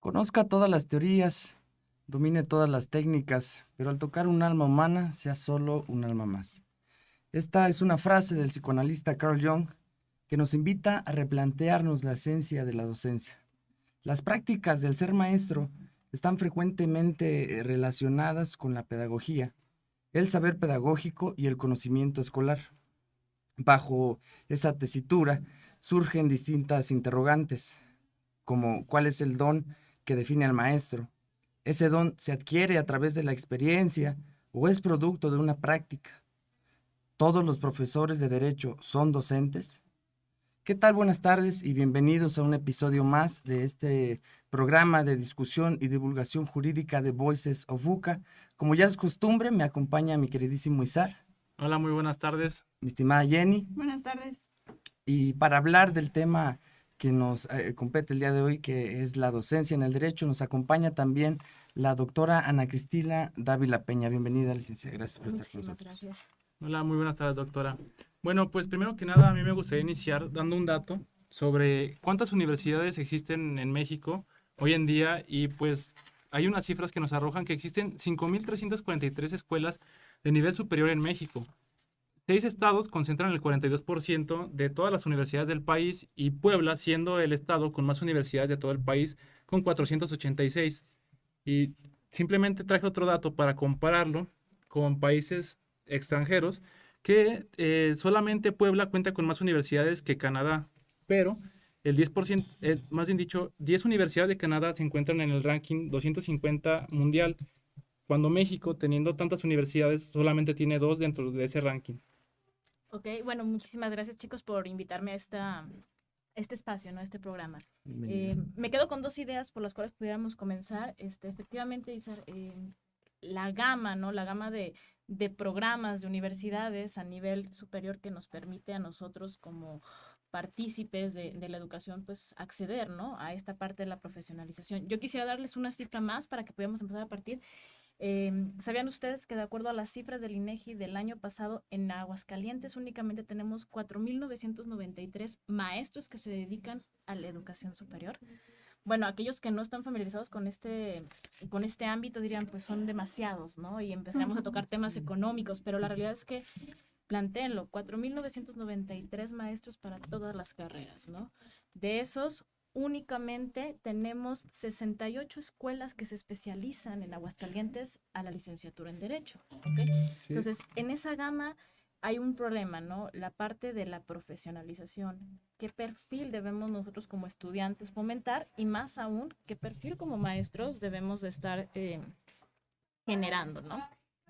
Conozca todas las teorías, domine todas las técnicas, pero al tocar un alma humana, sea solo un alma más. Esta es una frase del psicoanalista Carl Jung que nos invita a replantearnos la esencia de la docencia. Las prácticas del ser maestro están frecuentemente relacionadas con la pedagogía, el saber pedagógico y el conocimiento escolar. Bajo esa tesitura surgen distintas interrogantes, como ¿cuál es el don que define al maestro? ¿Ese don se adquiere a través de la experiencia o es producto de una práctica? ¿Todos los profesores de derecho son docentes? ¿Qué tal? Buenas tardes y bienvenidos a un episodio más de este programa de discusión y divulgación jurídica de Voices of UCA. Como ya es costumbre, me acompaña mi queridísimo Izar, Hola, muy buenas tardes. mi estimada Jenny, Buenas tardes. y para hablar del tema que nos compete el día de hoy, que es la docencia en el derecho, nos acompaña también la doctora Ana Cristina Dávila Peña. Bienvenida, licenciada. Gracias por estar con Muchísimas nosotros. gracias. Hola, muy buenas tardes, doctora. Bueno, pues primero que nada, a mí me gustaría iniciar dando un dato sobre cuántas universidades existen en México hoy en día y pues hay unas cifras que nos arrojan que existen 5.343 escuelas de nivel superior en México. 6 estados concentran el 42% de todas las universidades del país y Puebla siendo el estado con más universidades de todo el país con 486. Y simplemente traje otro dato para compararlo con países extranjeros, que solamente Puebla cuenta con más universidades que Canadá, pero el 10%, más bien dicho, 10 universidades de Canadá se encuentran en el ranking 250 mundial, cuando México, teniendo tantas universidades, solamente tiene 2 dentro de ese ranking. Ok, bueno, muchísimas gracias chicos por invitarme a este espacio, ¿no? A este programa. Bienvenida. Me quedo con dos ideas por las cuales pudiéramos comenzar. Efectivamente, Isar, la gama, ¿no? La gama de programas de universidades a nivel superior que nos permite a nosotros como partícipes de la educación, pues acceder, ¿no? A esta parte de la profesionalización. Yo quisiera darles una cifra más para que podamos empezar a partir. ¿Sabían ustedes que de acuerdo a las cifras del INEGI del año pasado, en Aguascalientes únicamente tenemos 4.993 maestros que se dedican a la educación superior? Bueno, aquellos que no están familiarizados con este ámbito dirían, pues son demasiados, ¿no? Y empezamos a tocar temas económicos, pero la realidad es que plantéenlo, 4.993 maestros para todas las carreras, ¿no? De esos, únicamente tenemos 68 escuelas que se especializan en Aguascalientes a la licenciatura en Derecho, ¿ok? Sí. Entonces, en esa gama hay un problema, ¿no? La parte de la profesionalización. ¿Qué perfil debemos nosotros como estudiantes fomentar? Y más aún, ¿qué perfil como maestros debemos de estar generando, ¿no?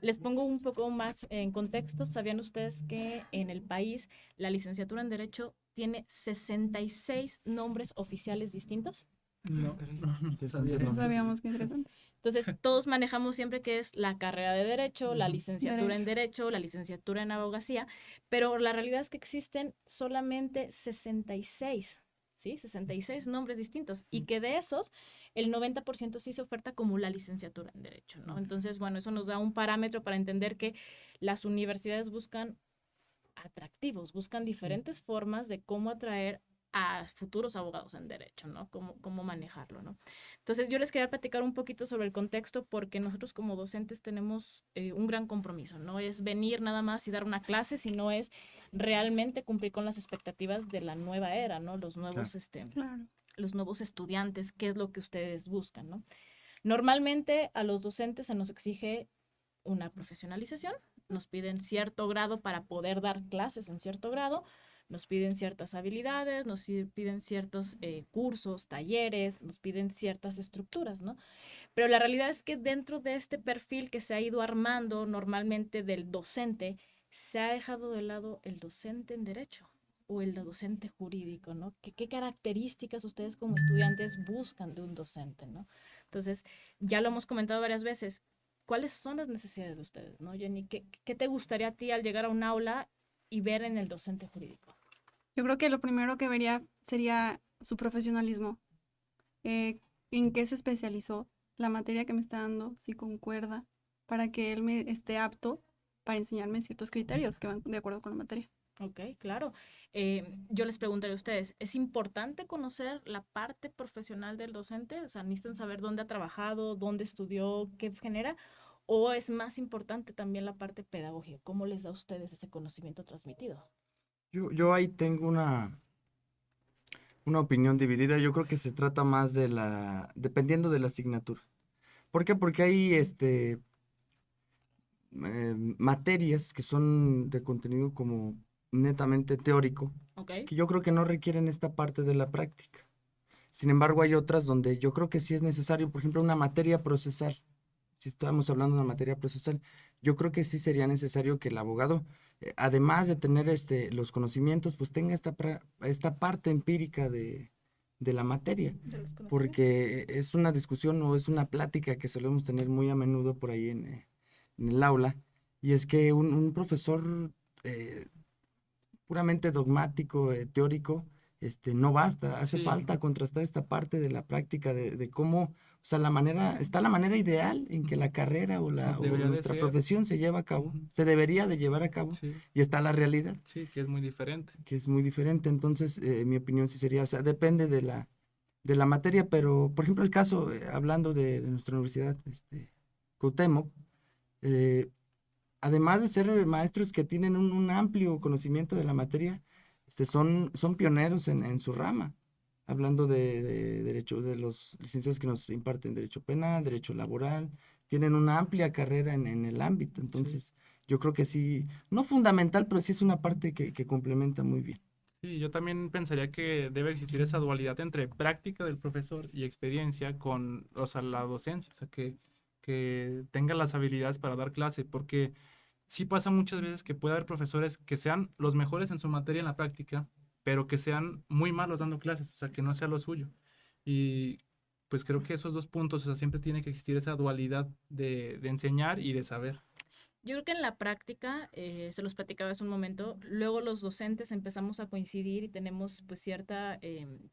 Les pongo un poco más en contexto. ¿Sabían ustedes que en el país la licenciatura en Derecho tiene 66 nombres oficiales distintos? No, no sabía. No sabíamos, qué interesante. Entonces, todos manejamos siempre que es la carrera de Derecho, la licenciatura en Derecho, la licenciatura en Abogacía, pero la realidad es que existen solamente 66, ¿sí? 66 nombres distintos y que de esos el 90% sí se oferta como la licenciatura en Derecho, ¿no? Entonces, bueno, eso nos da un parámetro para entender que las universidades buscan atractivos, buscan diferentes formas de cómo atraer a futuros abogados en derecho, ¿no? Cómo manejarlo, ¿no? Entonces, yo les quería platicar un poquito sobre el contexto porque nosotros como docentes tenemos un gran compromiso. No es venir nada más y dar una clase, sino es realmente cumplir con las expectativas de la nueva era, ¿no? Los nuevos, Claro. los nuevos estudiantes, qué es lo que ustedes buscan, ¿no? Normalmente a los docentes se nos exige una profesionalización, nos piden cierto grado para poder dar clases en cierto grado, nos piden ciertas habilidades, nos piden ciertos cursos, talleres, nos piden ciertas estructuras, ¿no? Pero la realidad es que dentro de este perfil que se ha ido armando normalmente del docente, se ha dejado de lado el docente en derecho o el docente jurídico, ¿no? ¿Qué características ustedes como estudiantes buscan de un docente, ¿no? Entonces, ya lo hemos comentado varias veces, ¿cuáles son las necesidades de ustedes, ¿no, Jenny? ¿Qué te gustaría a ti al llegar a un aula y ver en el docente jurídico? Yo creo que lo primero que vería sería su profesionalismo. En qué se especializó, la materia que me está dando, si concuerda, para que él me esté apto para enseñarme ciertos criterios que van de acuerdo con la materia. Ok, claro. Yo les preguntaré a ustedes, ¿es importante conocer la parte profesional del docente? O sea, ¿necesitan saber dónde ha trabajado, dónde estudió, qué genera? ¿O es más importante también la parte pedagógica? ¿Cómo les da a ustedes ese conocimiento transmitido? Yo ahí tengo una opinión dividida. Yo creo que se trata más dependiendo de la asignatura. ¿Por qué? Porque hay materias que son de contenido como netamente teórico, Ok, que yo creo que no requieren esta parte de la práctica. Sin embargo, hay otras donde yo creo que sí es necesario, por ejemplo, una materia procesal. Si estamos hablando de una materia procesal, yo creo que sí sería necesario que el abogado, además de tener los conocimientos, pues tenga esta parte empírica de la materia, de los conocimientos. porque es una discusión o es una plática que solemos tener muy a menudo por ahí en el aula, y es que un profesor eh, puramente dogmático, teórico, no basta, hace Sí, falta contrastar esta parte de la práctica, de cómo, o sea, está la manera ideal en que la carrera o debería de nuestra ser. profesión se lleva a cabo, Ujú. se debería de llevar a cabo, Sí, y está la realidad, sí, que es muy diferente. que es muy diferente. Entonces, mi opinión sí sería, o sea, depende de la materia, pero, por ejemplo, el caso, hablando de nuestra universidad, Cuauhtémoc, eh, además de ser maestros que tienen un amplio conocimiento de la materia, son pioneros en su rama, hablando de derecho, de los licenciados que nos imparten derecho penal, derecho laboral, tienen una amplia carrera en el ámbito, Sí. entonces yo creo que sí, no fundamental, pero sí es una parte que complementa muy bien. Sí, yo también pensaría que debe existir esa dualidad entre práctica del profesor y experiencia con, o sea, la docencia, o sea, que tenga las habilidades para dar clase, porque sí pasa muchas veces que puede haber profesores que sean los mejores en su materia en la práctica, pero que sean muy malos dando clases, o sea, que no sea lo suyo. Y pues creo que esos dos puntos, o sea, siempre tiene que existir esa dualidad de enseñar y de saber. Yo creo que en la práctica, se los platicaba hace un momento, luego los docentes empezamos a coincidir y tenemos pues cierta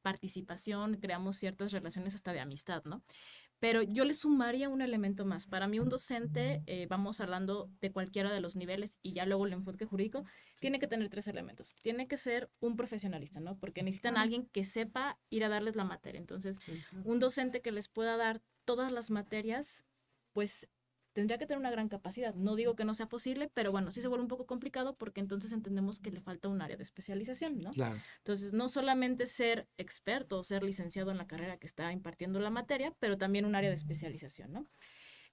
participación, creamos ciertas relaciones hasta de amistad, ¿no? Pero yo le sumaría un elemento más. Para mí un docente, vamos hablando de cualquiera de los niveles y ya luego el enfoque jurídico, tiene que tener tres elementos. Tiene que ser un profesionalista, ¿no? Porque necesitan a Claro. alguien que sepa ir a darles la materia. Entonces, Sí, claro. un docente que les pueda dar todas las materias, pues tendría que tener una gran capacidad. No digo que no sea posible, pero bueno, sí se vuelve un poco complicado porque entonces entendemos que le falta un área de especialización, ¿no? Claro. Entonces, no solamente ser experto o ser licenciado en la carrera que está impartiendo la materia, pero también un área de especialización, ¿no?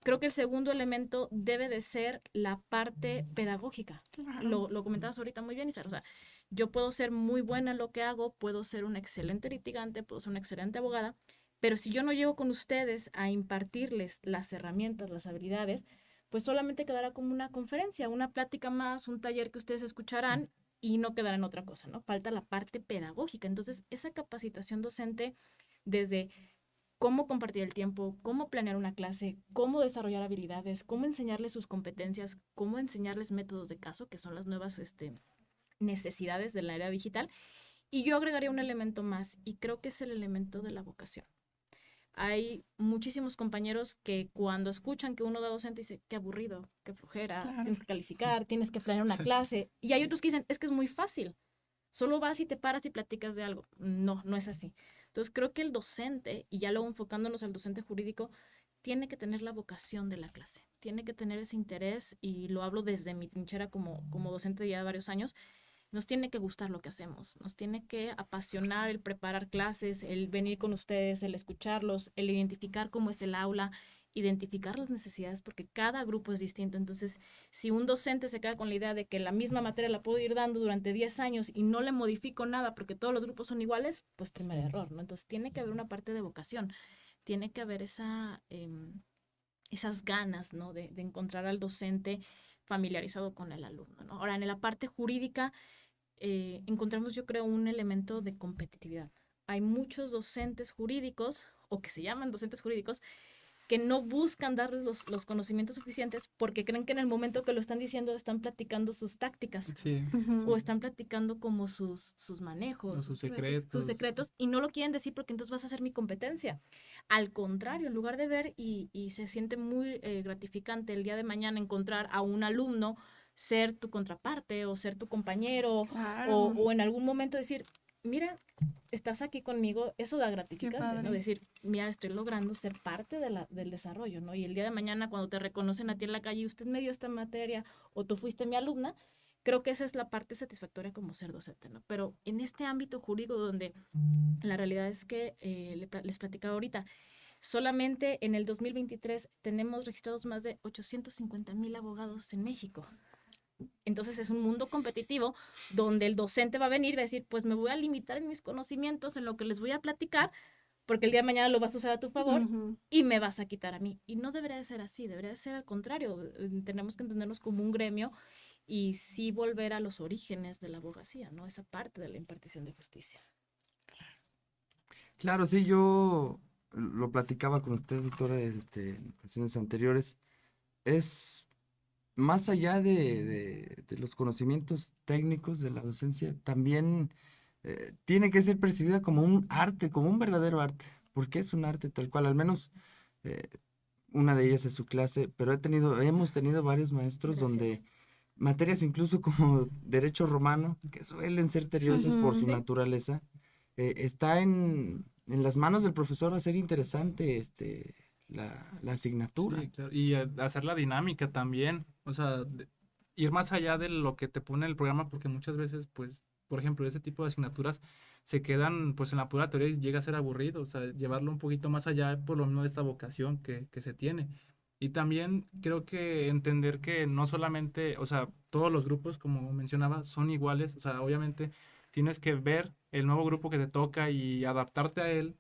Creo que el segundo elemento debe de ser la parte pedagógica. Claro. Lo comentabas ahorita muy bien, Isar. O sea, yo puedo ser muy buena en lo que hago, puedo ser una excelente litigante, puedo ser una excelente abogada, pero si yo no llego con ustedes a impartirles las herramientas, las habilidades, pues solamente quedará como una conferencia, una plática más, un taller que ustedes escucharán y no quedará en otra cosa, ¿no? Falta la parte pedagógica. Entonces, esa capacitación docente desde cómo compartir el tiempo, cómo planear una clase, cómo desarrollar habilidades, cómo enseñarles sus competencias, cómo enseñarles métodos de caso, que son las nuevas necesidades de la era digital. Y yo agregaría un elemento más, y creo que es el elemento de la vocación. Hay muchísimos compañeros que cuando escuchan que uno da docente dice, qué aburrido, qué flojera, Claro. tienes que calificar, tienes que planear una clase. Y hay otros que dicen, es que es muy fácil, solo vas y te paras y platicas de algo. No, no es así. Entonces creo que el docente, y ya luego enfocándonos al docente jurídico, tiene que tener la vocación de la clase, tiene que tener ese interés, y lo hablo desde mi trinchera como docente de ya varios años, nos tiene que gustar lo que hacemos, nos tiene que apasionar el preparar clases, el venir con ustedes, el escucharlos, el identificar cómo es el aula, identificar las necesidades, porque cada grupo es distinto. Entonces, si un docente se queda con la idea de que la misma materia la puedo ir dando durante 10 años y no le modifico nada porque todos los grupos son iguales, pues primer error, ¿no? Entonces, tiene que haber una parte de vocación, tiene que haber esas ganas, ¿no? De encontrar al docente familiarizado con el alumno, ¿no? Ahora, en la parte jurídica, encontramos, yo creo, un elemento de competitividad. Hay muchos docentes jurídicos, o que se llaman docentes jurídicos, que no buscan darles los conocimientos suficientes porque creen que en el momento que lo están diciendo están platicando sus tácticas Sí, o Ujú. están platicando como sus o manejos, sus sus secretos. secretos, y no lo quieren decir porque entonces vas a ser mi competencia. Al contrario, en lugar de ver, y se siente muy gratificante el día de mañana encontrar a un alumno ser tu contraparte o ser tu compañero Claro. o en algún momento decir, mira, estás aquí conmigo, eso da gratificante, ¿no? padre. Decir, mira, estoy logrando ser parte del desarrollo, ¿no? Y el día de mañana cuando te reconocen a ti en la calle, usted me dio esta materia o tú fuiste mi alumna, creo que esa es la parte satisfactoria como ser docente, ¿no? Pero en este ámbito jurídico donde la realidad es que les platicaba ahorita, solamente en el 2023 tenemos registrados más de 850,000 abogados en México. Entonces es un mundo competitivo donde el docente va a venir y va a decir, pues me voy a limitar en mis conocimientos, en lo que les voy a platicar, porque el día de mañana lo vas a usar a tu favor Ujú. y me vas a quitar a mí. Y no debería de ser así, debería de ser al contrario. Tenemos que entendernos como un gremio y sí volver a los orígenes de la abogacía, ¿no? Esa parte de la impartición de justicia. Claro, sí, yo lo platicaba con usted, doctora, en ocasiones anteriores. Es más allá de los conocimientos técnicos de la docencia, también tiene que ser percibida como un arte, como un verdadero arte, porque es un arte tal cual, al menos eh, una de ellas es su clase, pero hemos tenido varios maestros Gracias. donde materias incluso como derecho romano, que suelen ser tediosas por Ujú. su Sí. naturaleza, está en las manos del profesor hacer interesante la asignatura. Sí, claro. Y hacer la dinámica también, o sea, ir más allá de lo que te pone el programa, porque muchas veces, pues, por ejemplo, ese tipo de asignaturas se quedan, pues, en la pura teoría y llega a ser aburrido, o sea, llevarlo un poquito más allá por lo menos de esta vocación que se tiene. Y también creo que entender que no solamente, o sea, todos los grupos, como mencionaba, son iguales, o sea, obviamente tienes que ver el nuevo grupo que te toca y adaptarte a él,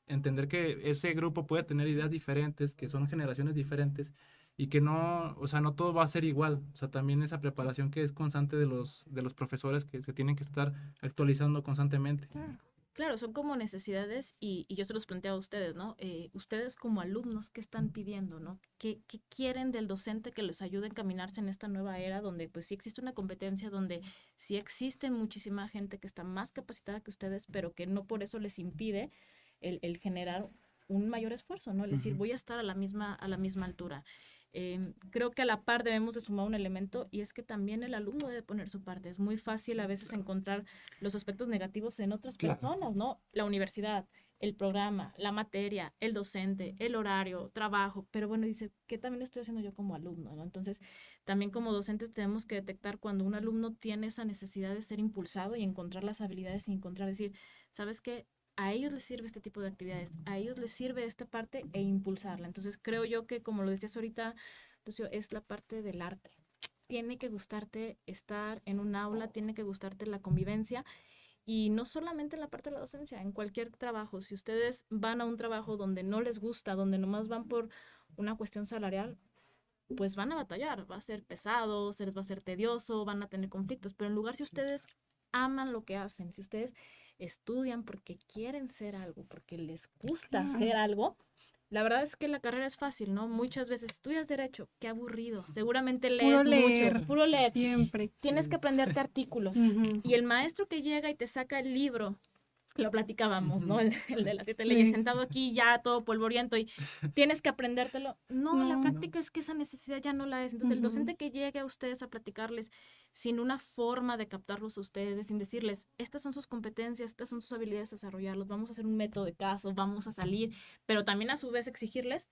entender que ese grupo puede tener ideas diferentes, que son generaciones diferentes y que no, o sea, no todo va a ser igual. O sea, también esa preparación que es constante de los profesores que se tienen que estar actualizando constantemente. Claro, son como necesidades y yo se los planteo a ustedes, ¿no? Ustedes como alumnos, ¿qué están pidiendo, no? ¿Qué quieren del docente que les ayude a encaminarse en esta nueva era donde pues sí existe una competencia, donde sí existe muchísima gente que está más capacitada que ustedes, pero que no por eso les impide el generar un mayor esfuerzo, ¿no? El decir, Ujú. voy a estar a la misma altura. Creo que a la par debemos de sumar un elemento y es que también el alumno debe poner su parte. Es muy fácil a veces encontrar los aspectos negativos en otras Claro. personas, ¿no? La universidad, el programa, la materia, el docente, el horario, trabajo, pero bueno, dice, ¿qué también estoy haciendo yo como alumno, ¿no? Entonces, también como docentes tenemos que detectar cuando un alumno tiene esa necesidad de ser impulsado y encontrar las habilidades y encontrar, decir, ¿sabes qué? A ellos les sirve este tipo de actividades, a ellos les sirve esta parte e impulsarla. Entonces, creo yo que, como lo decías ahorita, Lucio, es la parte del arte. Tiene que gustarte estar en un aula, tiene que gustarte la convivencia y no solamente en la parte de la docencia, en cualquier trabajo. Si ustedes van a un trabajo donde no les gusta, donde nomás van por una cuestión salarial, pues van a batallar, va a ser pesado, se les va a ser tedioso, van a tener conflictos, pero en lugar si ustedes aman lo que hacen, si ustedes estudian porque quieren ser algo, porque les gusta Claro. ser algo, la verdad es que la carrera es fácil, ¿no? Muchas veces estudias derecho, qué aburrido, seguramente Puro lees leer. mucho, puro leer, Siempre. tienes que aprenderte artículos Ujú. y el maestro que llega y te saca el libro, lo platicábamos, ¿no? El de las 7 leyes, Sí. sentado aquí ya todo polvoriento y tienes que aprendértelo. No, la No. práctica es que esa necesidad ya no la es. Entonces, el Ujú. docente que llegue a ustedes a platicarles sin una forma de captarlos a ustedes, sin decirles, estas son sus competencias, estas son sus habilidades a desarrollarlos, vamos a hacer un método de caso, vamos a salir, pero también a su vez exigirles,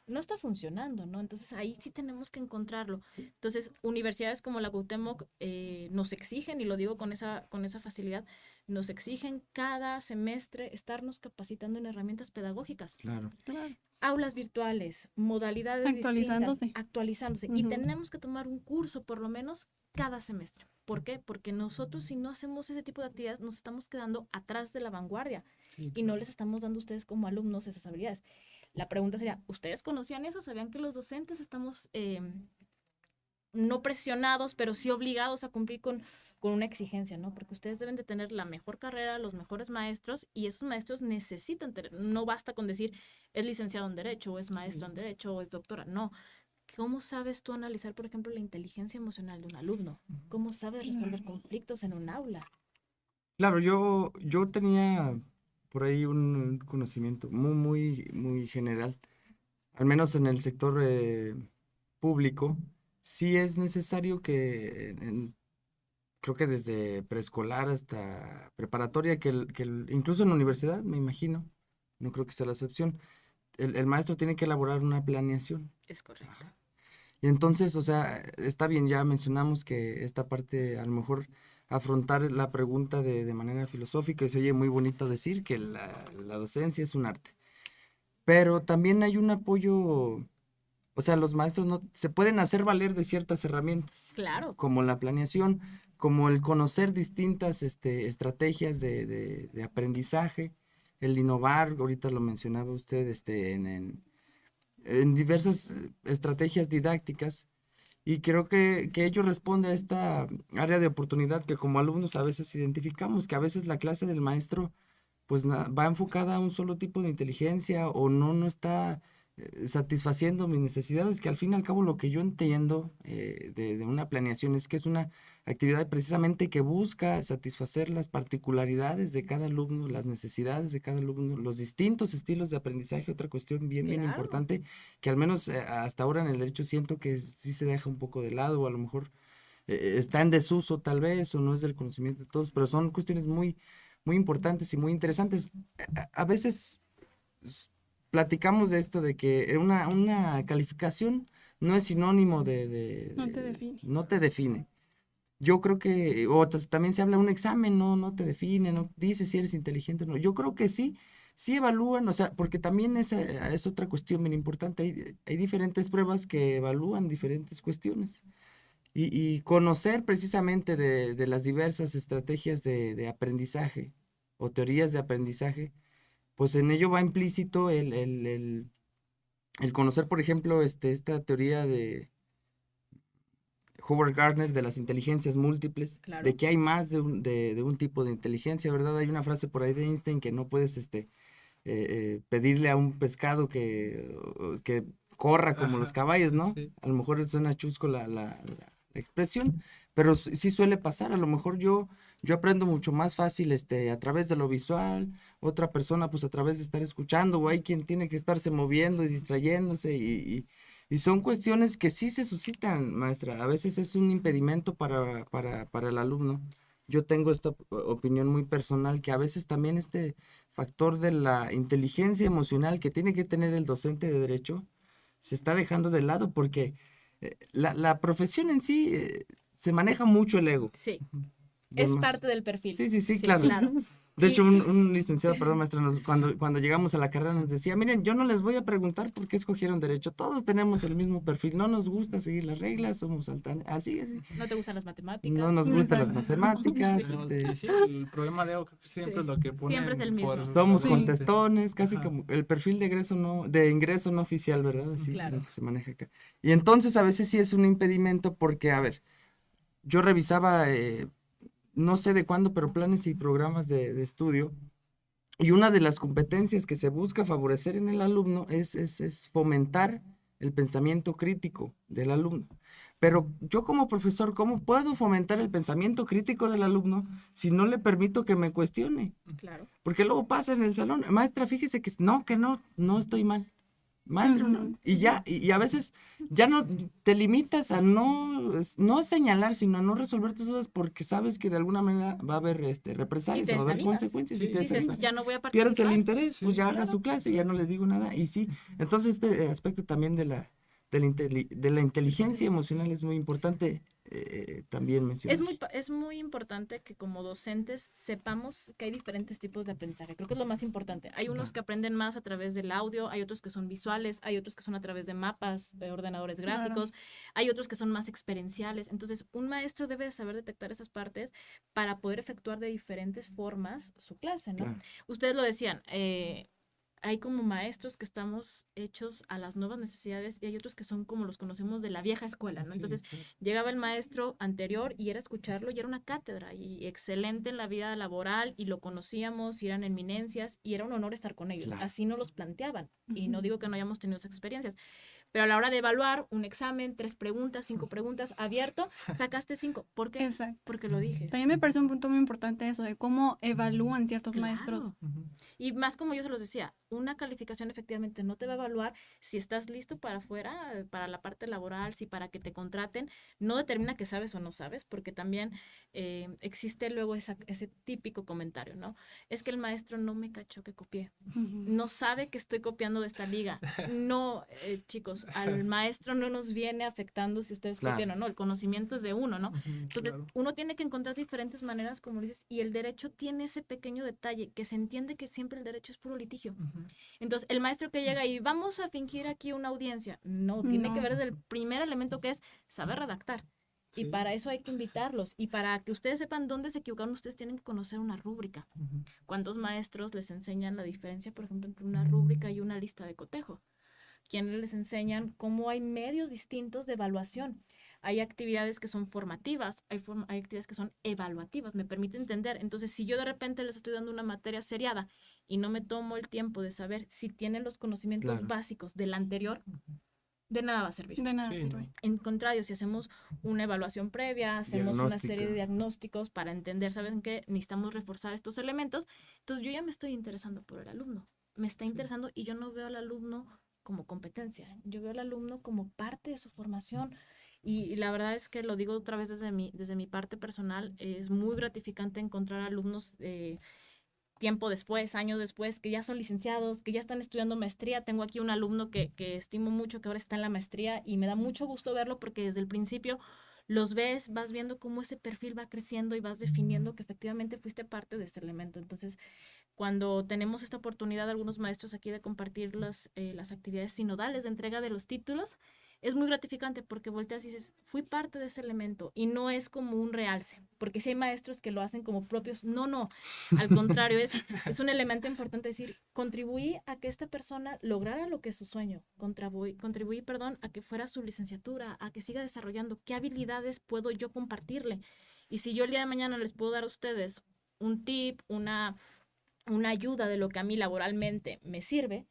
no está funcionando, ¿no? Entonces ahí sí tenemos que encontrarlo. Entonces, universidades como la Cuauhtémoc nos exigen, y lo digo con esa facilidad, nos exigen cada semestre estarnos capacitando en herramientas pedagógicas. Claro. Claro. Aulas virtuales, modalidades Actualizándose. distintas, actualizándose. Y Ujú. tenemos que tomar un curso por lo menos cada semestre. ¿Por qué? Porque nosotros si no hacemos ese tipo de actividades nos estamos quedando atrás de la vanguardia Sí, y no claro. les estamos dando a ustedes como alumnos esas habilidades. La pregunta sería, ¿ustedes conocían eso? ¿Sabían que los docentes estamos no presionados, pero sí obligados a cumplir con una exigencia, ¿no? Porque ustedes deben de tener la mejor carrera, los mejores maestros, y esos maestros necesitan tener, no basta con decir, es licenciado en Derecho, o es maestro en Derecho, o es doctora, no. ¿Cómo sabes tú analizar, por ejemplo, la inteligencia emocional de un alumno? ¿Cómo sabes resolver conflictos en un aula? Claro, yo tenía por ahí un conocimiento muy general, al menos en el sector público. sí es necesario que, creo que desde preescolar hasta preparatoria, incluso en la universidad, me imagino, no creo que sea la excepción, el maestro tiene que elaborar una planeación. Es correcto. Y entonces, o sea, está bien, ya mencionamos que esta parte, a lo mejor afrontar la pregunta de manera filosófica, y se oye muy bonito decir que la docencia es un arte, pero también hay un apoyo, o sea, los maestros no se pueden hacer valer de ciertas herramientas, Claro. como la planeación, como el conocer distintas estrategias de aprendizaje, el innovar, ahorita lo mencionaba usted, en diversas estrategias didácticas. Y creo que ello responde a esta área de oportunidad que como alumnos a veces identificamos, que a veces la clase del maestro pues va enfocada a un solo tipo de inteligencia o no está satisfaciendo mis necesidades, que al fin y al cabo lo que yo entiendo de una planeación es que es una actividad precisamente que busca satisfacer las particularidades de cada alumno, las necesidades de cada alumno, los distintos estilos de aprendizaje. Otra cuestión bien Claro. importante que al menos hasta ahora en el derecho siento que sí se deja un poco de lado o a lo mejor está en desuso tal vez o no es del conocimiento de todos, pero son cuestiones muy importantes y muy interesantes. A veces platicamos de esto, de que una calificación no es sinónimo No te define. no te define. Yo creo que, o también se habla de un examen, no te define, no dice si eres inteligente o no. Yo creo que sí evalúan, o sea, porque también es otra cuestión bien importante. Hay diferentes pruebas que evalúan diferentes cuestiones. Y conocer precisamente de las diversas estrategias de aprendizaje o teorías de aprendizaje, pues en ello va implícito el conocer, por ejemplo, esta teoría de Howard Gardner de las inteligencias múltiples, Claro. de que hay más de un tipo de inteligencia, ¿verdad? Hay una frase por ahí de Einstein que no puedes pedirle a un pescado que corra como los Ajá, caballos, ¿no? sí. A lo mejor suena chusco la expresión, pero sí suele pasar. A lo mejor yo aprendo mucho más fácil a través de lo visual, otra persona pues a través de estar escuchando, o hay quien tiene que estarse moviendo y distrayéndose y son cuestiones que sí se suscitan, maestra. A veces es un impedimento para el alumno. Yo tengo esta opinión muy personal que a veces también factor de la inteligencia emocional que tiene que tener el docente de derecho se está dejando de lado porque la profesión en sí se maneja mucho el ego. Sí. De Es más. parte del perfil. Sí, claro. Claro. De Y- hecho, un licenciado, perdón, maestra, cuando llegamos a la carrera nos decía, miren, yo no les voy a preguntar por qué escogieron derecho, todos tenemos el mismo perfil, no nos gusta seguir las reglas, somos así. No te gustan las matemáticas. No nos gustan las Exacto. matemáticas, Y sí, el problema de ego creo que siempre Sí. es lo que ponen Siempre es el mismo. por somos Sí. contestones, casi Ajá. como el perfil de ingreso no oficial, ¿verdad? Así Claro. como que se maneja acá. Y entonces a veces sí es un impedimento porque, a ver, yo revisaba, no sé de cuándo, pero planes y programas de estudio. Y una de las competencias que se busca favorecer en el alumno es fomentar el pensamiento crítico del alumno. Pero yo como profesor, ¿cómo puedo fomentar el pensamiento crítico del alumno si no le permito que me cuestione? Claro. Porque luego pasa en el salón, maestra, fíjese que no estoy mal. Maestro, no. Ujú. Y a veces ya no te limitas a no señalar, sino a no resolver tus dudas porque sabes que de alguna manera va a haber represalias te o va a haber desanimas. consecuencias Sí, y te Dices, desanimas. ya no voy a Pierdes el participar. interés, pues Sí, ya haga claro. su clase, ya no le digo nada. Y sí, entonces este aspecto también de la inteligencia emocional es muy importante también mencionar. Es muy importante que como docentes sepamos que hay diferentes tipos de aprendizaje. Creo que es lo más importante. Hay unos que aprenden más a través del audio, hay otros que son visuales, hay otros que son a través de mapas, de ordenadores gráficos, hay otros que son más experienciales. Entonces, un maestro debe saber detectar esas partes para poder efectuar de diferentes formas su clase, ¿no? Claro. Ustedes lo decían, hay como maestros que estamos hechos a las nuevas necesidades y hay otros que son como los conocemos de la vieja escuela, ¿no? Sí, Entonces, claro. llegaba el maestro anterior y era escucharlo y era una cátedra y excelente en la vida laboral y lo conocíamos y eran eminencias y era un honor estar con ellos. Claro. Así nos los planteaban y no Ujú. digo que no hayamos tenido esas experiencias. Pero a la hora de evaluar un examen, 3 preguntas, 5 preguntas, abierto, sacaste 5. ¿Por qué? Exacto. Porque lo dije. También me parece un punto muy importante eso de cómo evalúan ciertos Claro. maestros. Ujú. Y más como yo se los decía, una calificación efectivamente no te va a evaluar si estás listo para afuera, para la parte laboral, si para que te contraten, no determina que sabes o no sabes, porque también existe luego ese típico comentario, ¿no? Es que el maestro no me cachó que copié, no sabe que estoy copiando de esta liga. No, chicos, al maestro no nos viene afectando si ustedes Claro. copian o no, el conocimiento es de uno, ¿no? Ujú, Entonces, claro. uno tiene que encontrar diferentes maneras, como dices, y el derecho tiene ese pequeño detalle, que se entiende que siempre el derecho es puro litigio. Ujú. Entonces, el maestro que llega y vamos a fingir aquí una audiencia, no, tiene que No. ver desde el primer elemento que es saber redactar. Y Sí. para eso hay que invitarlos. Y para que ustedes sepan dónde se equivocaron, ustedes tienen que conocer una rúbrica. Ujú. ¿Cuántos maestros les enseñan la diferencia, por ejemplo, entre una rúbrica y una lista de cotejo? ¿Quiénes les enseñan cómo hay medios distintos de evaluación? Hay actividades que son formativas, hay actividades que son evaluativas, me permite entender. Entonces, si yo de repente les estoy dando una materia seriada y no me tomo el tiempo de saber si tienen los conocimientos Claro. básicos del anterior, de nada va a servir. De nada Sí, sirve. no. En contrario, si hacemos una evaluación previa, hacemos una serie de Diagnóstica. diagnósticos para entender, ¿saben qué? Necesitamos reforzar estos elementos. Entonces, yo ya me estoy interesando por el alumno. Me está interesando y yo no veo al alumno como competencia. Yo veo al alumno como parte de su formación. Y la verdad es que lo digo otra vez desde mi parte personal, es muy gratificante encontrar alumnos tiempo después, años después, que ya son licenciados, que ya están estudiando maestría. Tengo aquí un alumno que estimo mucho, que ahora está en la maestría y me da mucho gusto verlo porque desde el principio los ves, vas viendo cómo ese perfil va creciendo y vas definiendo que efectivamente fuiste parte de ese elemento. Entonces, cuando tenemos esta oportunidad, algunos maestros aquí de compartir las actividades sinodales de entrega de los títulos, es muy gratificante porque volteas y dices, fui parte de ese elemento y no es como un realce, porque si hay maestros que lo hacen como propios, no, al contrario, es un elemento importante decir, contribuí a que esta persona lograra lo que es su sueño, contribuí, perdón, a que fuera su licenciatura, a que siga desarrollando, qué habilidades puedo yo compartirle. Y si yo el día de mañana les puedo dar a ustedes un tip, una ayuda de lo que a mí laboralmente me sirve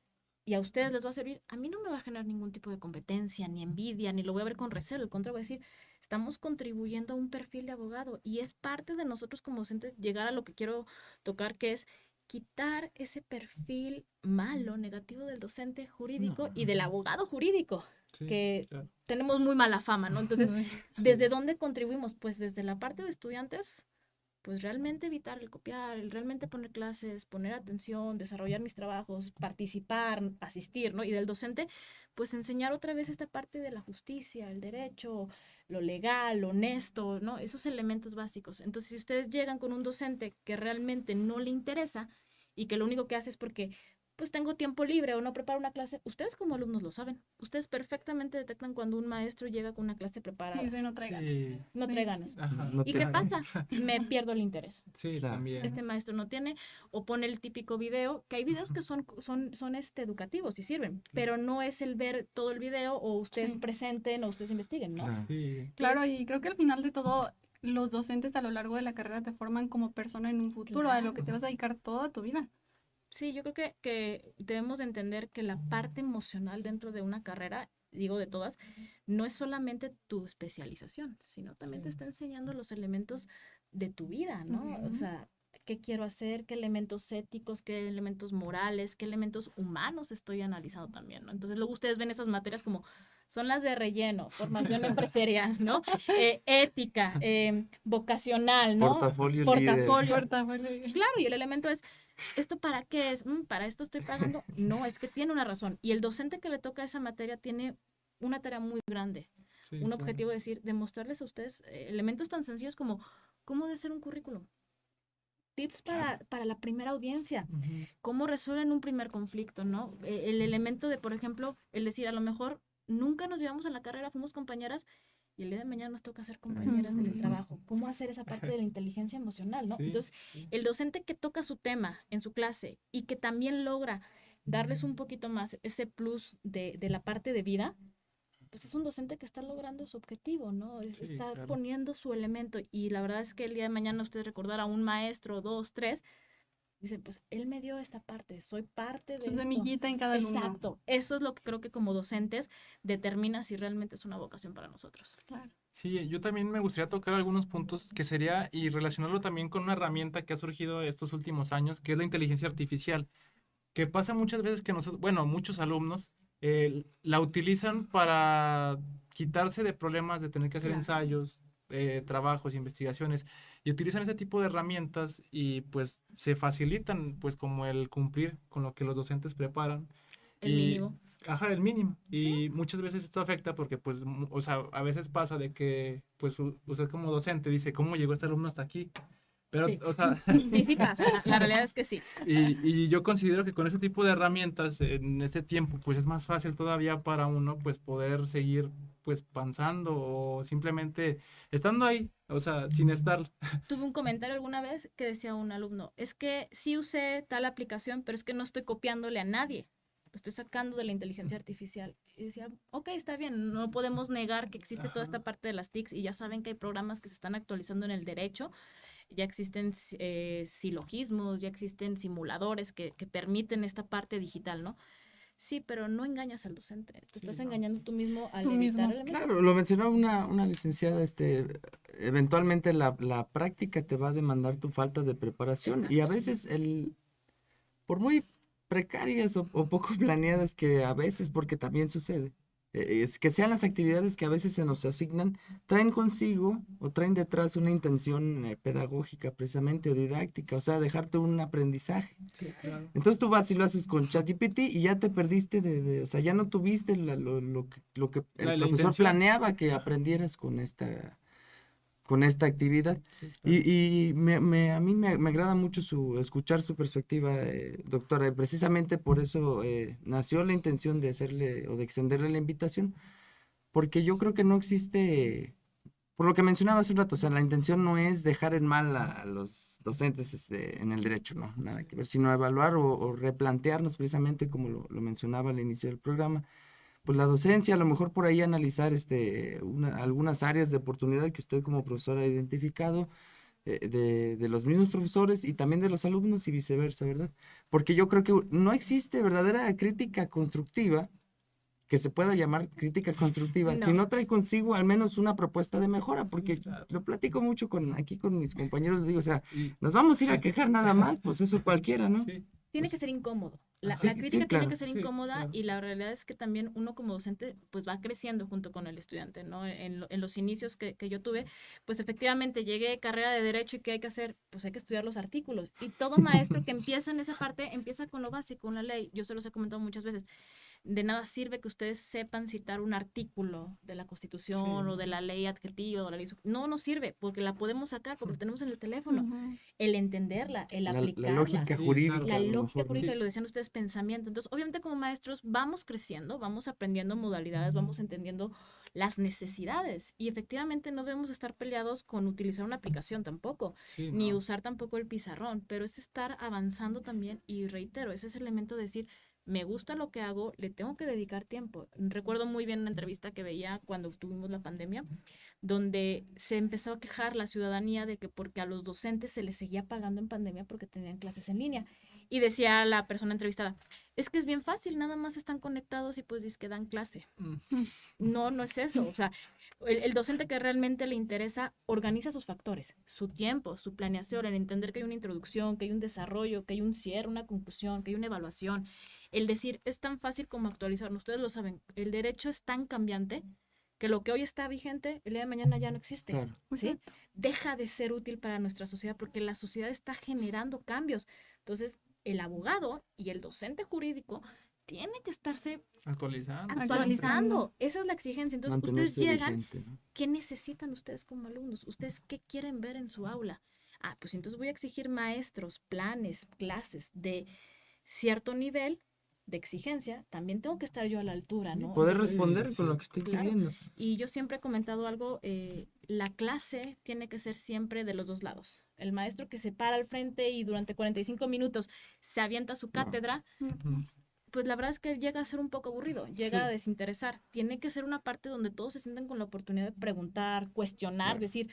y a ustedes les va a servir, a mí no me va a generar ningún tipo de competencia, ni envidia, ni lo voy a ver con recelo. Al contrario, voy a decir, estamos contribuyendo a un perfil de abogado y es parte de nosotros como docentes llegar a lo que quiero tocar, que es quitar ese perfil malo, negativo del docente jurídico y del abogado jurídico, Sí, que claro. tenemos muy mala fama, ¿no? Entonces, Sí. ¿desde dónde contribuimos? Pues desde la parte de estudiantes, pues realmente evitar el copiar, el realmente poner clases, poner atención, desarrollar mis trabajos, participar, asistir, ¿no? Y del docente, pues enseñar otra vez esta parte de la justicia, el derecho, lo legal, lo honesto, ¿no? Esos elementos básicos. Entonces, si ustedes llegan con un docente que realmente no le interesa y que lo único que hace es porque pues tengo tiempo libre o no preparo una clase, ustedes como alumnos lo saben. Ustedes perfectamente detectan cuando un maestro llega con una clase preparada. Y se no traigan. Sí. No Sí, trae ganas. Ajá. No ¿Y te- qué pasa? Me pierdo el interés. Sí, Claro. también. Este maestro no tiene, o pone el típico video, que hay videos que son educativos y sirven, pero no es el ver todo el video o ustedes Sí. presenten o ustedes investiguen, ¿no? Claro. Sí. Claro, y creo que al final de todo, los docentes a lo largo de la carrera te forman como persona en un futuro, a lo que te vas a dedicar toda tu vida. Sí, yo creo que debemos de entender que la parte emocional dentro de una carrera, digo de todas, no es solamente tu especialización, sino también te Sí. está enseñando los elementos de tu vida, ¿no? O Ujú. sea, qué quiero hacer, qué elementos éticos, qué elementos morales, qué elementos humanos estoy analizando también, ¿no? Entonces luego ustedes ven esas materias como son las de relleno, formación empresarial, ¿no? Ética, vocacional, ¿no? Portafolio líder. Portafolio. Portafolio. Claro, y el elemento es, ¿esto para qué es? Para esto estoy pagando. No, es que tiene una razón. Y el docente que le toca esa materia tiene una tarea muy grande, Sí, un claro. objetivo, es decir, demostrarles a ustedes elementos tan sencillos como cómo de hacer un currículum. Tips para la primera audiencia, Ujú. cómo resuelven un primer conflicto, ¿no? El elemento de, por ejemplo, el decir, a lo mejor nunca nos llevamos en la carrera, fuimos compañeras y el día de mañana nos toca ser compañeras en el trabajo. ¿Cómo hacer esa parte de la inteligencia emocional, no? Sí, Entonces, sí. el docente que toca su tema en su clase y que también logra darles un poquito más ese plus de la parte de vida, pues es un docente que está logrando su objetivo, ¿no? Sí, Está claro. poniendo su elemento y la verdad es que el día de mañana usted recordar a un maestro, dos, tres, dice, pues él me dio esta parte, soy parte de Su esto. semillita en cada alumno. Exacto, eso es lo que creo que como docentes determina si realmente es una vocación para nosotros. Claro. Sí, yo también me gustaría tocar algunos puntos que sería y relacionarlo también con una herramienta que ha surgido estos últimos años, que es la inteligencia artificial. que pasa muchas veces que nosotros, bueno, muchos alumnos la utilizan para quitarse de problemas de tener que hacer Claro. ensayos, trabajos, investigaciones, y utilizan ese tipo de herramientas y pues se facilitan pues como el cumplir con lo que los docentes preparan. El mínimo. Ajá, el mínimo. Y muchas veces esto afecta porque pues, o sea, a veces pasa de que pues usted como docente dice, ¿cómo llegó este alumno hasta aquí? Pero, Sí. o sea, Sí, sí pasa. La realidad es que sí. y yo considero que con ese tipo de herramientas en ese tiempo pues es más fácil todavía para uno pues poder seguir pues pensando o simplemente estando ahí, o sea, sin estar. Tuve un comentario alguna vez que decía un alumno, es que sí usé tal aplicación, pero es que no estoy copiándole a nadie, lo estoy sacando de la inteligencia artificial. Y decía, ok, está bien, no podemos negar que existe toda esta parte de las TICs y ya saben que hay programas que se están actualizando en el derecho, ya existen silogismos, ya existen simuladores que permiten esta parte digital, ¿no? Sí, pero no engañas al docente, te estás no. engañando tú mismo al Tú editar mismo. elementos. Claro, lo mencionó una licenciada, eventualmente la práctica te va a demandar tu falta de preparación y a Exacto. veces por muy precarias o poco planeadas que a veces, porque también sucede, es que sean las actividades que a veces se nos asignan, traen consigo o traen detrás una intención pedagógica precisamente o didáctica, o sea, dejarte un aprendizaje. Sí, claro. Entonces tú vas y lo haces con ChatGPT y ya te perdiste o sea, ya no tuviste lo que el La profesor intención. planeaba que aprendieras con esta actividad. Sí, claro. Y a mí me agrada mucho escuchar su perspectiva, doctora, y precisamente por eso nació la intención de hacerle o de extenderle la invitación, porque yo creo que no existe, por lo que mencionaba hace un rato, o sea, la intención no es dejar en mal a los docentes en el derecho, no, nada que ver, sino evaluar o replantearnos precisamente como lo mencionaba al inicio del programa pues la docencia, a lo mejor por ahí analizar algunas áreas de oportunidad que usted como profesor ha identificado de los mismos profesores y también de los alumnos y viceversa, ¿verdad? Porque yo creo que no existe verdadera crítica constructiva que se pueda llamar crítica constructiva si No. no trae consigo al menos una propuesta de mejora, porque Claro. lo platico mucho aquí con mis compañeros, les digo, o sea, Y nos vamos a ir a quejar nada más, pues eso cualquiera, ¿no? sí, Tiene Pues, que ser incómodo. ajá. La sí, crítica sí, tiene claro. que ser Sí, incómoda claro. y la realidad es que también uno como docente pues va creciendo junto con el estudiante, ¿no? En los inicios que yo tuve, pues efectivamente llegué carrera de derecho y ¿qué hay que hacer? Pues hay que estudiar los artículos. Y todo maestro que empieza en esa parte empieza con lo básico, una ley. Yo se los he comentado muchas veces. De nada sirve que ustedes sepan citar un artículo de la Constitución Sí, o de la ley adjetiva o de la ley. No nos sirve porque la podemos sacar porque la tenemos en el teléfono. Ujú. El entenderla, el La aplicarla. lógica Sí, jurídica, La a lo lógica mejor, ¿no? jurídica, Sí. y lo decían ustedes, pensamiento. Entonces, obviamente como maestros vamos creciendo, vamos aprendiendo modalidades, vamos entendiendo las necesidades y efectivamente no debemos estar peleados con utilizar una aplicación tampoco, Sí, ni no. usar tampoco el pizarrón, pero es estar avanzando también y reitero, ese es el elemento de decir, me gusta lo que hago, le tengo que dedicar tiempo. Recuerdo muy bien una entrevista que veía cuando tuvimos la pandemia, donde se empezó a quejar la ciudadanía de que porque a los docentes se les seguía pagando en pandemia porque tenían clases en línea. Y decía la persona entrevistada, es que es bien fácil, nada más están conectados y pues dice que dan clase. Mm, No, no es eso. O sea, el docente que realmente le interesa organiza sus factores, su tiempo, su planeación, el entender que hay una introducción, que hay un desarrollo, que hay un cierre, una conclusión, que hay una evaluación. El decir, es tan fácil como actualizarlo. Ustedes lo saben, el derecho es tan cambiante que lo que hoy está vigente, el día de mañana ya no existe. Claro. ¿Sí? Exacto. Deja de ser útil para nuestra sociedad porque la sociedad está generando cambios. Entonces, el abogado y el docente jurídico tiene que estarse actualizando. actualizando. Esa es la exigencia. Entonces, ustedes Mantenerse llegan, vigente, ¿no? ¿qué necesitan ustedes como alumnos? ¿Ustedes qué quieren ver en su aula? Ah, pues entonces voy a exigir maestros, planes, clases de cierto nivel de exigencia. También tengo que estar yo a la altura, ¿no? Poder Entonces, responder Sí, con lo sí. que estoy claro. pidiendo. Y yo siempre he comentado algo, la clase tiene que ser siempre de los dos lados. El maestro que se para al frente y durante 45 minutos se avienta su cátedra, Ujú. pues la verdad es que llega a ser un poco aburrido, llega Sí. a desinteresar. Tiene que ser una parte donde todos se sientan con la oportunidad de preguntar, cuestionar, Claro. decir,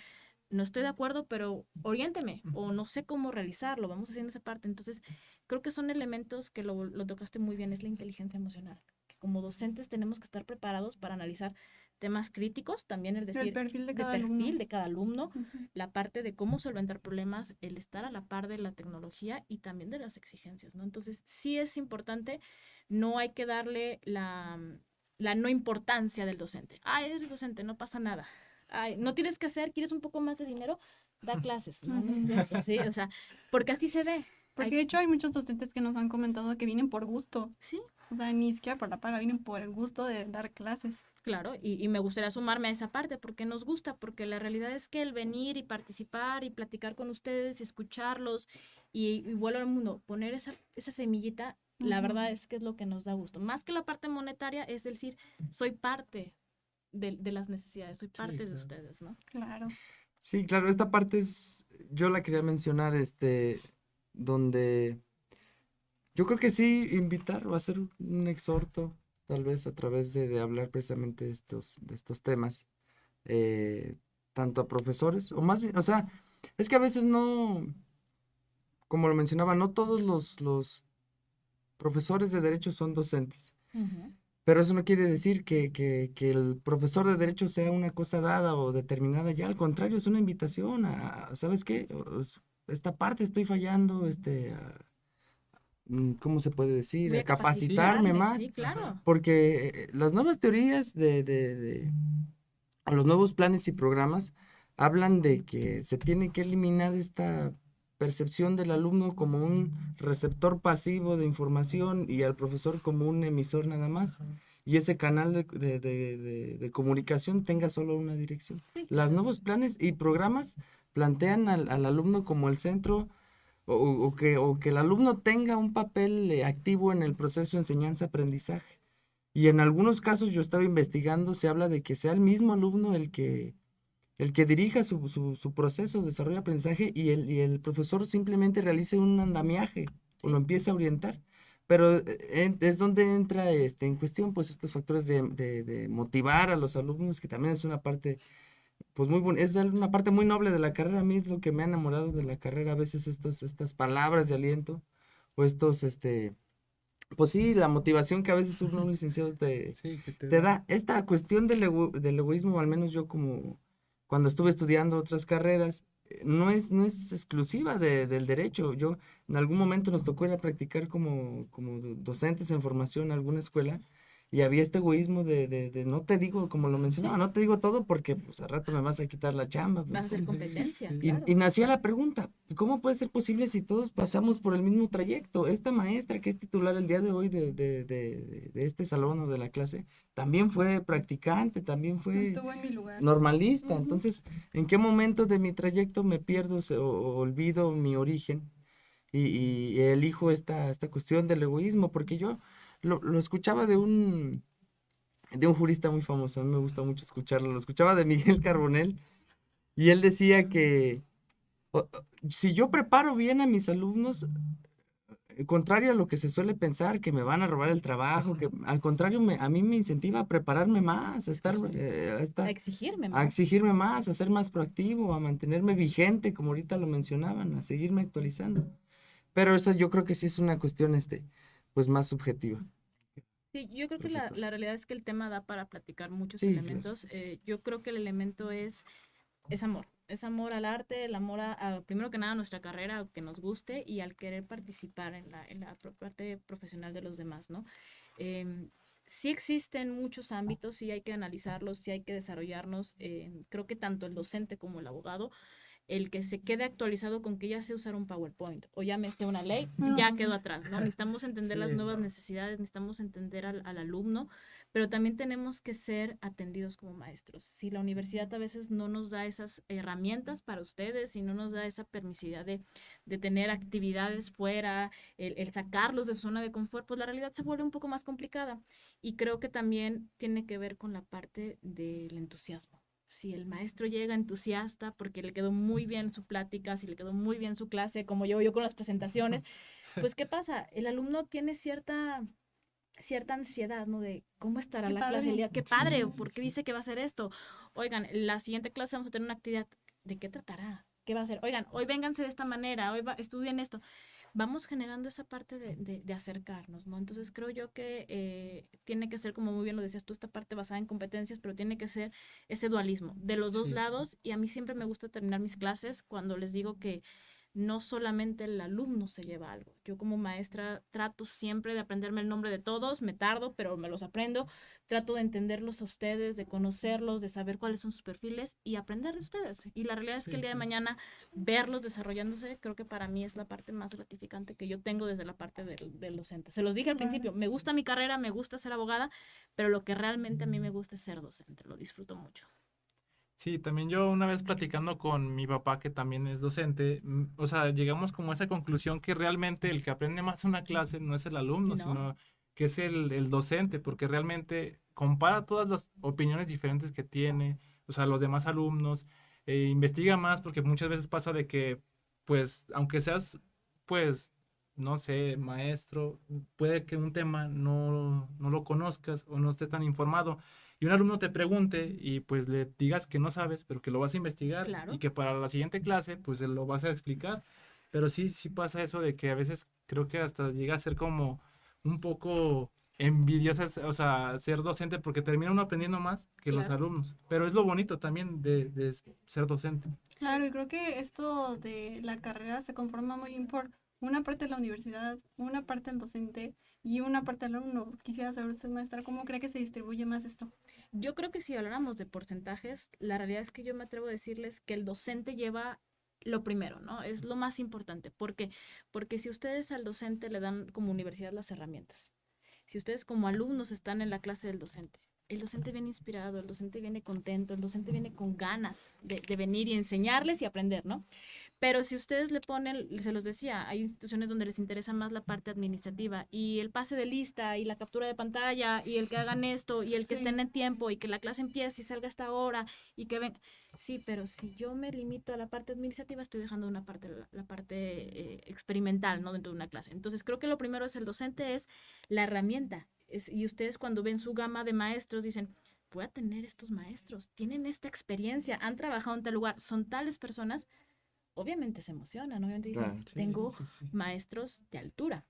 no estoy de acuerdo, pero oriénteme, o no sé cómo realizarlo, vamos haciendo esa parte. Entonces, creo que son elementos que lo tocaste muy bien, es la inteligencia emocional. Que como docentes tenemos que estar preparados para analizar temas críticos, también es El decir, perfil de de cada perfil alumno. de cada alumno, Ujú. la parte de cómo solventar problemas, el estar a la par de la tecnología y también de las exigencias, ¿no? Entonces, sí es importante, no hay que darle la no importancia del docente. Ay, eres docente, no pasa nada. Ay, no tienes que hacer, quieres un poco más de dinero, da clases. No, no es Ujú. cierto, sí, o sea, porque así se ve. Porque de hecho hay muchos docentes que nos han comentado que vienen por gusto. Sí, O sea, ni siquiera por la paga, vienen por el gusto de dar clases. claro, y me gustaría sumarme a esa parte porque nos gusta, porque la realidad es que el venir y participar y platicar con ustedes y escucharlos y vuelvo al mundo, poner esa semillita, la Ujú. verdad es que es lo que nos da gusto. Más que la parte monetaria, es decir, soy parte de las necesidades, soy parte de claro. ustedes, ¿no? Claro. Sí, claro, esta parte es, yo la quería mencionar, donde yo creo que sí, invitar o hacer un exhorto, tal vez a través de hablar precisamente de estos temas, eh, tanto a profesores, o más bien, o sea, es que a veces no, como lo mencionaba, no todos los profesores de derecho son docentes, Ujú. pero eso no quiere decir que el profesor de derecho sea una cosa dada o determinada, ya al contrario, es una invitación ¿sabes qué? Esta parte estoy fallando, ¿cómo se puede decir? Voy A a Sí, capacitarme capacitarme, más, sí, claro. porque las nuevas teorías o los nuevos planes y programas hablan de que se tiene que eliminar esta percepción del alumno como un receptor pasivo de información y al profesor como un emisor nada más. Y ese canal de comunicación tenga solo una dirección. Sí, Los claro. nuevos planes y programas plantean al alumno como el centro o que el alumno tenga un papel activo en el proceso de enseñanza-aprendizaje. Y en algunos casos yo estaba investigando, se habla de que sea el mismo alumno el que dirija su proceso de desarrollo de aprendizaje y el profesor simplemente realice un andamiaje o lo Sí. empiece a orientar. Pero es donde entra en cuestión pues estos factores de motivar a los alumnos, que también es una parte pues muy es una parte muy noble de la carrera. A mí es lo que me ha enamorado de la carrera, a veces estas palabras de aliento o pues sí, la motivación que a veces un licenciado Sí, que te te da. da. Esta cuestión del egoísmo, al menos yo como cuando estuve estudiando otras carreras, no es exclusiva del derecho. Yo en algún momento nos tocó ir a practicar como docentes en formación a alguna escuela y había este egoísmo de no te digo, como lo mencionaba, Sí, no te digo todo porque pues al rato me vas a quitar la chamba. vas Pues, a hacer ¿cómo? competencia, Sí. claro. Y nacía la pregunta, ¿cómo puede ser posible si todos pasamos por el mismo trayecto? Esta maestra que es titular el día de hoy de este salón o de la clase, también fue practicante, también No fue estuvo en mi lugar. normalista. Ujú. Entonces, ¿en qué momento de mi trayecto me pierdo o olvido mi origen y elijo esta cuestión del egoísmo? Porque yo lo escuchaba de un jurista muy famoso, a mí me gusta mucho escucharlo, lo escuchaba de Miguel Carbonell y él decía que si yo preparo bien a mis alumnos, contrario a lo que se suele pensar, que me van a robar el trabajo, que al contrario, a mí me incentiva a prepararme más, A exigirme a más. exigirme más, a ser más proactivo, a mantenerme vigente, como ahorita lo mencionaban, a seguirme actualizando. Pero esa yo creo que sí es una cuestión, pues más subjetiva, Sí, yo creo que profesor. la realidad es que el tema da para platicar muchos Sí, claro. elementos. Yo creo que el elemento es amor al arte, el amor primero que nada a nuestra carrera, que nos guste y al querer participar en la parte profesional de los demás, ¿no? Sí existen muchos ámbitos, sí hay que analizarlos, sí hay que desarrollarnos. Creo que tanto el docente como el abogado el que se quede actualizado con que ya sé usar un PowerPoint o ya me sé una ley, ya quedó atrás, ¿no? Necesitamos entender las Sí. nuevas necesidades, necesitamos entender al alumno, pero también tenemos que ser atendidos como maestros. Si la universidad a veces no nos da esas herramientas para ustedes, si no nos da esa permisividad de tener actividades fuera, el sacarlos de su zona de confort, pues la realidad se vuelve un poco más complicada. Y creo que también tiene que ver con la parte del entusiasmo. Si el maestro llega entusiasta porque le quedó muy bien su plática, si le quedó muy bien su clase, como yo con las presentaciones, pues ¿qué pasa? El alumno tiene cierta ansiedad, ¿no? De cómo estará Qué la clase el padre. día, qué Sí, padre, sí, ¿por qué sí. dice que va a hacer esto? Oigan, la siguiente clase vamos a tener una actividad, ¿de qué tratará? ¿Qué va a hacer? Oigan, hoy vénganse de esta manera, estudien esto. vamos generando esa parte de acercarnos, ¿no? Entonces creo yo que tiene que ser, como muy bien lo decías tú, esta parte basada en competencias, pero tiene que ser ese dualismo de los dos Sí. lados, y a mí siempre me gusta terminar mis clases cuando les digo que no solamente el alumno se lleva algo. Yo como maestra trato siempre de aprenderme el nombre de todos, me tardo, pero me los aprendo, trato de entenderlos a ustedes, de conocerlos, de saber cuáles son sus perfiles y aprender de ustedes. Y la realidad es que Sí, el día de sí. mañana verlos desarrollándose, creo que para mí es la parte más gratificante que yo tengo desde la parte del docente. Se los dije al Claro. principio, me gusta mi carrera, me gusta ser abogada, pero lo que realmente a mí me gusta es ser docente, lo disfruto mucho. Sí, también yo una vez platicando con mi papá, que también es docente, o sea, llegamos como a esa conclusión que realmente el que aprende más una clase no es el alumno, ¿No? sino que es el docente, porque realmente compara todas las opiniones diferentes que tiene, o sea, los demás alumnos, investiga más, porque muchas veces pasa de que, pues, aunque seas, pues, no sé, maestro, puede que un tema no lo conozcas o no estés tan informado y un alumno te pregunte y pues le digas que no sabes, pero que lo vas a investigar y Claro. que para la siguiente clase pues se lo vas a explicar. Pero sí, sí pasa eso de que a veces creo que hasta llega a ser como un poco envidiosa, o sea, ser docente porque termina uno aprendiendo más que los Claro. alumnos. Pero es lo bonito también de ser docente. Claro, y creo que esto de la carrera se conforma muy bien por una parte de la universidad, una parte del docente y una parte del alumno. Quisiera saber usted, maestra, ¿cómo cree que se distribuye más esto? Yo creo que si habláramos de porcentajes, la realidad es que yo me atrevo a decirles que el docente lleva lo primero, ¿no? Es lo más importante. ¿Por qué? Porque si ustedes al docente le dan como universidad las herramientas, si ustedes como alumnos están en la clase del docente, el docente viene inspirado, el docente viene contento, el docente viene con ganas de venir y enseñarles y aprender, ¿no? Pero si ustedes le ponen, se los decía, hay instituciones donde les interesa más la parte administrativa y el pase de lista y la captura de pantalla y el que hagan esto y el que estén Sí, en tiempo y que la clase empiece y salga hasta ahora y que ven. Sí, pero si yo me limito a la parte administrativa, estoy dejando una parte, la parte experimental, ¿no? Dentro de una clase. Entonces, creo que lo primero es el docente, es la herramienta. Y ustedes cuando ven su gama de maestros dicen, voy a tener estos maestros, tienen esta experiencia, han trabajado en tal lugar, son tales personas, obviamente se emocionan, obviamente dicen, Claro. Sí, tengo sí, sí. maestros de altura.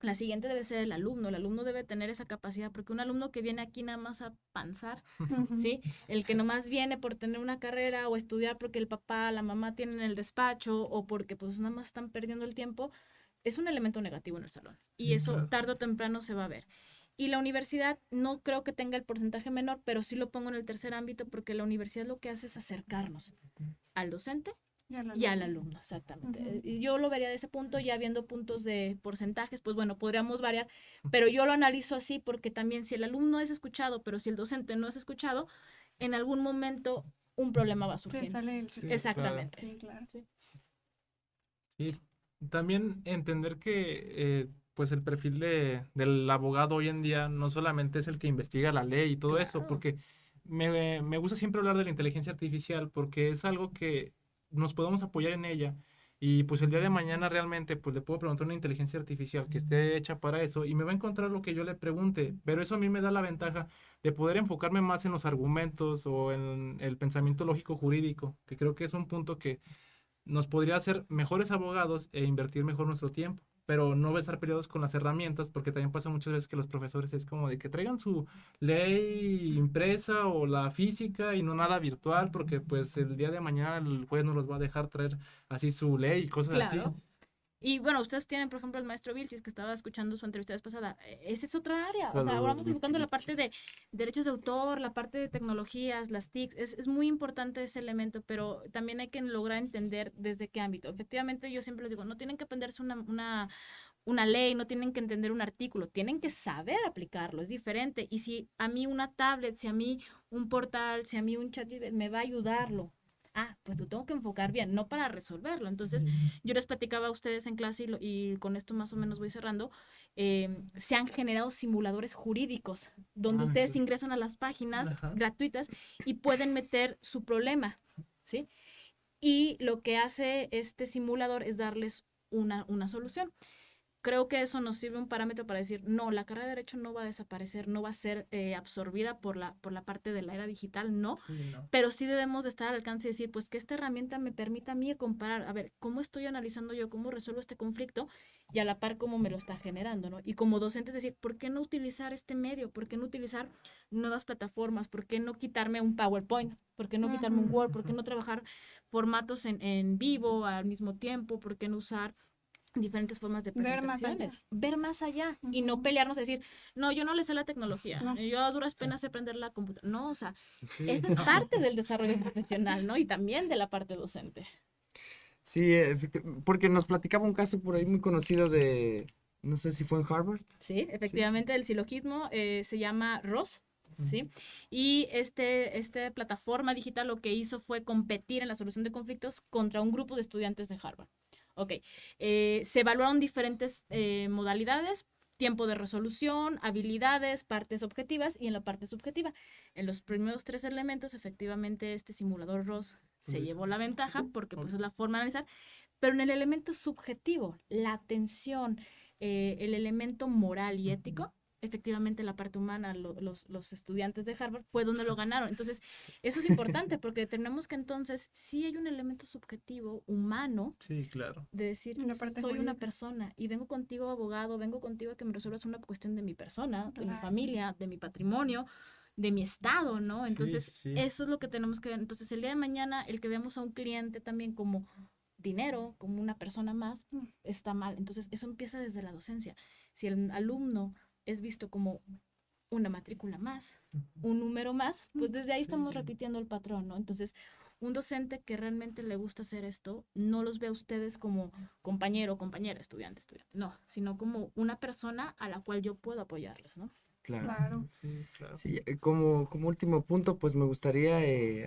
La siguiente debe ser el alumno debe tener esa capacidad, porque un alumno que viene aquí nada más a panzar, ujú, ¿sí? El que nomás viene por tener una carrera o estudiar porque el papá, la mamá tienen el despacho o porque pues nada más están perdiendo el tiempo, es un elemento negativo en el salón. Y Sí, eso claro. tarde o temprano se va a ver. Y la universidad no creo que tenga el porcentaje menor, pero sí lo pongo en el tercer ámbito porque la universidad lo que hace es acercarnos al docente y al y al alumno. alumno, exactamente. Ujú. Y yo lo vería de ese punto, ya viendo puntos de porcentajes, pues bueno, podríamos variar, pero yo lo analizo así porque también si el alumno es escuchado, pero si el docente no es escuchado, en algún momento un problema va a Que surgir. sale el... Sí, claro. Exactamente. Sí, claro. Sí. Y también entender que pues el perfil del abogado hoy en día no solamente es el que investiga la ley y todo eso, Claro, porque me gusta siempre hablar de la inteligencia artificial porque es algo que nos podemos apoyar en ella y pues el día de mañana realmente pues le puedo preguntar a una inteligencia artificial que esté hecha para eso y me va a encontrar lo que yo le pregunte, pero eso a mí me da la ventaja de poder enfocarme más en los argumentos o en el pensamiento lógico jurídico, que creo que es un punto que nos podría hacer mejores abogados e invertir mejor nuestro tiempo, pero no va a estar peleados con las herramientas, porque también pasa muchas veces que los profesores es como de que traigan su ley impresa o la física y no nada virtual, porque pues el día de mañana el juez no los va a dejar traer así su ley y cosas así. claro. Y bueno, ustedes tienen, por ejemplo, el maestro Vilchis, que estaba escuchando su entrevista la vez pasada. Esa es otra área. O sea, ahora Saludos, vamos Mr. enfocando la parte Vilchis. de derechos de autor, la parte de tecnologías, las TICs. Es muy importante ese elemento, pero también hay que lograr entender desde qué ámbito. Efectivamente, yo siempre les digo, no tienen que aprenderse una ley, no tienen que entender un artículo, tienen que saber aplicarlo, es diferente. Y si a mí una tablet, si a mí un portal, si a mí un chat me va a ayudarlo, pues lo tengo que enfocar bien, no para resolverlo. Entonces, yo les platicaba a ustedes en clase y con esto más o menos voy cerrando, se han generado simuladores jurídicos donde Ah, ustedes ingresan a las páginas ajá. gratuitas y pueden meter su problema, ¿sí? Y lo que hace este simulador es darles una solución. creo que eso nos sirve un parámetro para decir, no, la carrera de Derecho no va a desaparecer, no va a ser absorbida por la parte de la era digital, no, Sí, no. pero sí debemos de estar al alcance y decir, pues que esta herramienta me permita a mí comparar, a ver, cómo estoy analizando yo, cómo resuelvo este conflicto y a la par cómo me lo está generando, ¿no? Y como docentes decir, ¿por qué no utilizar este medio? ¿Por qué no utilizar nuevas plataformas? ¿Por qué no quitarme un PowerPoint? ¿Por qué no quitarme un Word? ¿Por qué no trabajar formatos en vivo al mismo tiempo? ¿Por qué no usar diferentes formas de Ver más presentaciones? allá. Ver más allá y no pelearnos a decir, no, yo no le sé la tecnología, No. yo a duras penas sé prender la computadora. No, o sea, Sí, esa es parte del desarrollo profesional, ¿no? Y también de la parte docente. Sí, porque nos platicaba un caso por ahí muy conocido de, no sé si fue en Harvard. Sí, efectivamente, el silogismo se llama ROS, ¿sí? Y este plataforma digital lo que hizo fue competir en la solución de conflictos contra un grupo de estudiantes de Harvard. Ok, se evaluaron diferentes modalidades, tiempo de resolución, habilidades, partes objetivas y en la parte subjetiva. En los primeros 3 elementos, efectivamente, este simulador ROS se Pues, llevó la ventaja porque pues ok. es la forma de analizar, pero en el elemento subjetivo, la atención, el elemento moral y ético, efectivamente la parte humana, los estudiantes de Harvard, fue donde lo ganaron. Entonces, eso es importante porque determinamos que entonces sí hay un elemento subjetivo, humano, Sí, claro. de decir, Una parte soy una jurídica. persona y vengo contigo, abogado, vengo contigo a que me resuelvas una cuestión de mi persona, de mi Claro. familia, de mi patrimonio, de mi estado, ¿no? Sí, Entonces, sí. eso es lo que tenemos que ver. Entonces, el día de mañana, el que veamos a un cliente también como dinero, como una persona más, está mal. Entonces, eso empieza desde la docencia. Si el alumno es visto como una matrícula más, un número más, pues desde ahí estamos Sí. repitiendo el patrón, ¿no? Entonces, un docente que realmente le gusta hacer esto, no los ve a ustedes como compañero, compañera, estudiante, estudiante, no, sino como una persona a la cual yo puedo apoyarles, ¿no? Claro. Claro. Sí, claro. Sí, como último punto, pues me gustaría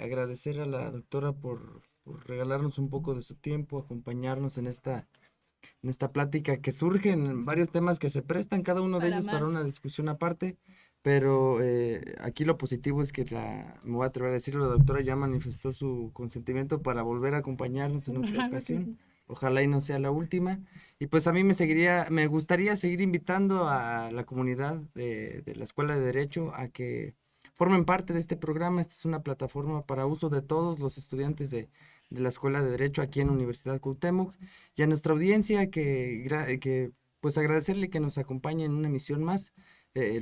agradecer a la doctora por regalarnos un poco de su tiempo, acompañarnos en esta plática que surgen varios temas que se prestan, cada uno de Para ellos para más. una discusión aparte, pero aquí lo positivo es que me voy a atrever a decirlo, la doctora ya manifestó su consentimiento para volver a acompañarnos en otra Claro que ocasión. sí. Ojalá y no sea la última. Y pues a mí me gustaría seguir invitando a la comunidad de la Escuela de Derecho a que formen parte de este programa. Esta es una plataforma para uso de todos los estudiantes de la Escuela de Derecho aquí en Universidad Cuauhtémoc. Y a nuestra audiencia que pues agradecerle que nos acompañe en una emisión más.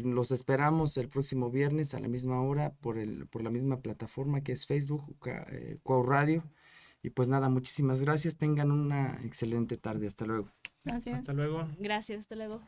Los esperamos el próximo viernes a la misma hora por la misma plataforma que es Facebook, Cuau Radio. Y pues nada, muchísimas gracias. Tengan una excelente tarde. Hasta luego. Gracias. Hasta luego. Gracias, hasta luego.